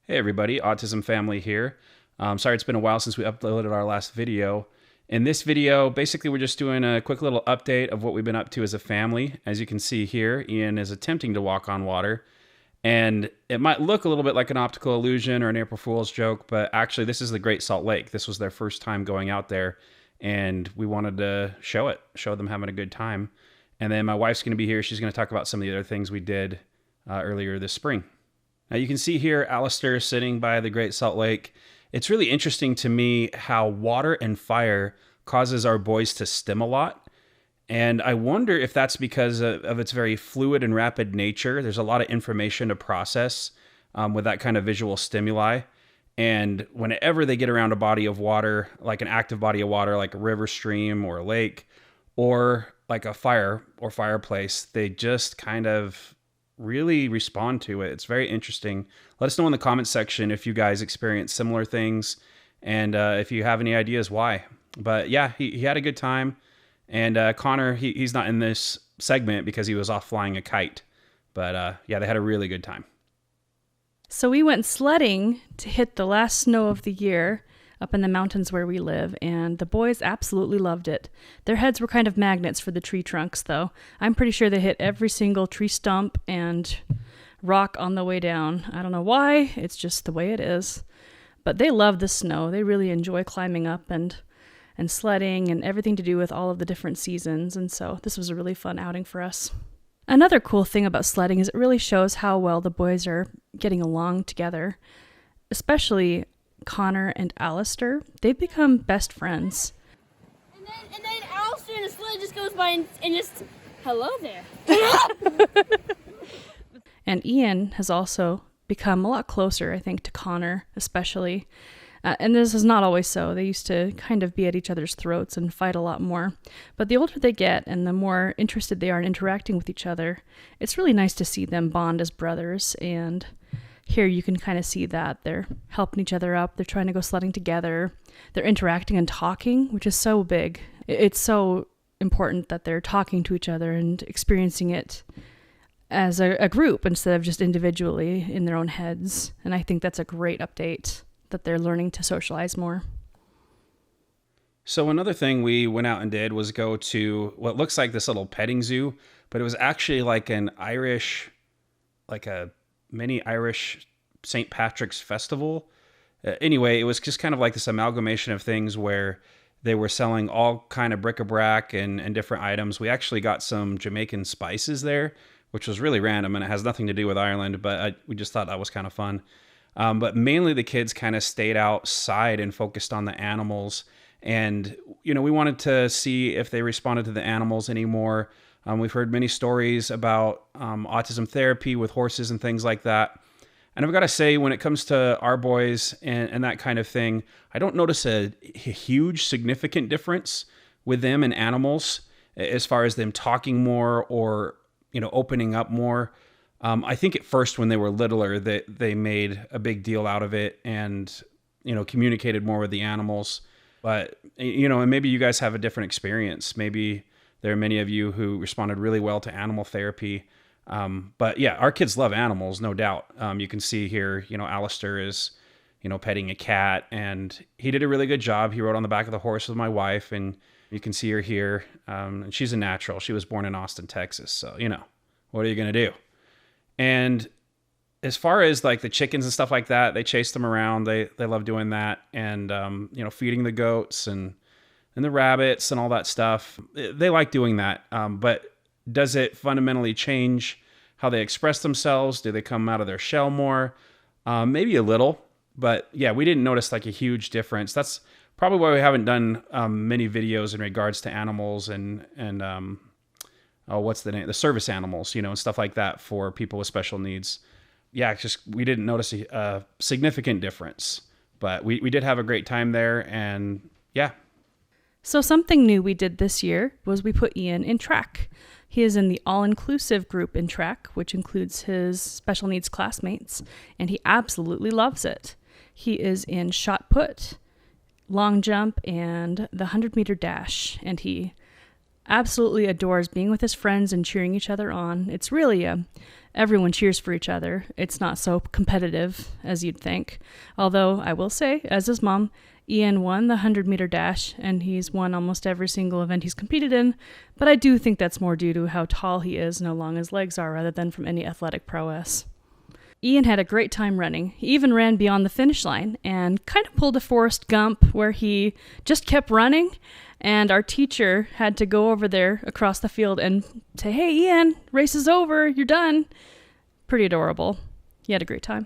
Hey everybody, Autism Family here. Sorry it's been a while since we uploaded our last video. In this video, basically we're just doing a quick little update of what we've been up to as a family. As you can see here, Ian is attempting to walk on water. And it might look a little bit like an optical illusion or an April Fool's joke, but actually this is the Great Salt Lake. This was their first time going out there, and we wanted to show them having a good time. And then my wife's going to be here. She's going to talk about some of the other things we did earlier this spring. Now you can see here Alistair sitting by the Great Salt Lake. It's really interesting to me how water and fire causes our boys to stim a lot. And I wonder if that's because of its very fluid and rapid nature. There's a lot of information to process with that kind of visual stimuli. And whenever they get around a body of water, like an active body of water, like a river, stream, or a lake, or like a fire or fireplace, they just kind of really respond to it. It's very interesting. Let us know in the comments section if you guys experience similar things and if you have any ideas why. But yeah, he had a good time. And Connor, he's not in this segment because he was off flying a kite. But yeah, they had a really good time. So we went sledding to hit the last snow of the year up in the mountains where we live, and the boys absolutely loved it. Their heads were kind of magnets for the tree trunks, though. I'm pretty sure they hit every single tree stump and rock on the way down. I don't know why, it's just the way it is. But they love the snow. They really enjoy climbing up and sledding and everything to do with all of the different seasons, and so this was a really fun outing for us. Another cool thing about sledding is it really shows how well the boys are getting along together, especially Connor and Alistair. They've become best friends. And then Alistair in a sled just goes by and just, hello there. And Ian has also become a lot closer, I think, to Connor, especially. And this is not always so. They used to kind of be at each other's throats and fight a lot more. But the older they get and the more interested they are in interacting with each other, it's really nice to see them bond as brothers. And here you can kind of see that they're helping each other up. They're trying to go sledding together. They're interacting and talking, which is so big. It's so important that they're talking to each other and experiencing it as a group instead of just individually in their own heads. And I think that's a great update, that they're learning to socialize more. So another thing we went out and did was go to what looks like this little petting zoo, but it was actually like an Irish, like a mini Irish St. Patrick's festival. Anyway, it was just kind of like this amalgamation of things where they were selling all kind of bric-a-brac and different items. We actually got some Jamaican spices there, which was really random, and it has nothing to do with Ireland, but we just thought that was kind of fun. But mainly the kids kind of stayed outside and focused on the animals. And, you know, we wanted to see if they responded to the animals anymore. We've heard many stories about autism therapy with horses and things like that. And I've got to say, when it comes to our boys and that kind of thing, I don't notice a huge significant difference with them and animals as far as them talking more or, you know, opening up more. I think at first when they were littler, they made a big deal out of it and, you know, communicated more with the animals. But, you know, and maybe you guys have a different experience. Maybe there are many of you who responded really well to animal therapy. But yeah, our kids love animals, no doubt. You can see here, you know, Alistair is, you know, petting a cat, and he did a really good job. He rode on the back of the horse with my wife, and you can see her here. And she's a natural. She was born in Austin, Texas. So, you know, what are you going to do? And as far as like the chickens and stuff like that, they chase them around. They love doing that. And, you know, feeding the goats and the rabbits and all that stuff. They like doing that. But does it fundamentally change how they express themselves? Do they come out of their shell more? Maybe a little. But yeah, we didn't notice like a huge difference. That's probably why we haven't done many videos in regards to animals and what's the name? The service animals, you know, and stuff like that for people with special needs. Yeah, it's just we didn't notice a significant difference, but we did have a great time there, and yeah. So something new we did this year was we put Ian in track. He is in the all-inclusive group in track, which includes his special needs classmates, and he absolutely loves it. He is in shot put, long jump, and the 100-meter dash, and he absolutely adores being with his friends and cheering each other on. It's really everyone cheers for each other. It's not so competitive as you'd think. Although I will say, as his mom, Ian won the 100-meter dash, and he's won almost every single event he's competed in, but I do think that's more due to how tall he is and how long his legs are rather than from any athletic prowess. Ian had a great time running. He even ran beyond the finish line and kind of pulled a Forrest Gump where he just kept running, and our teacher had to go over there across the field and say, "Hey, Ian, race is over, you're done." Pretty adorable. He had a great time.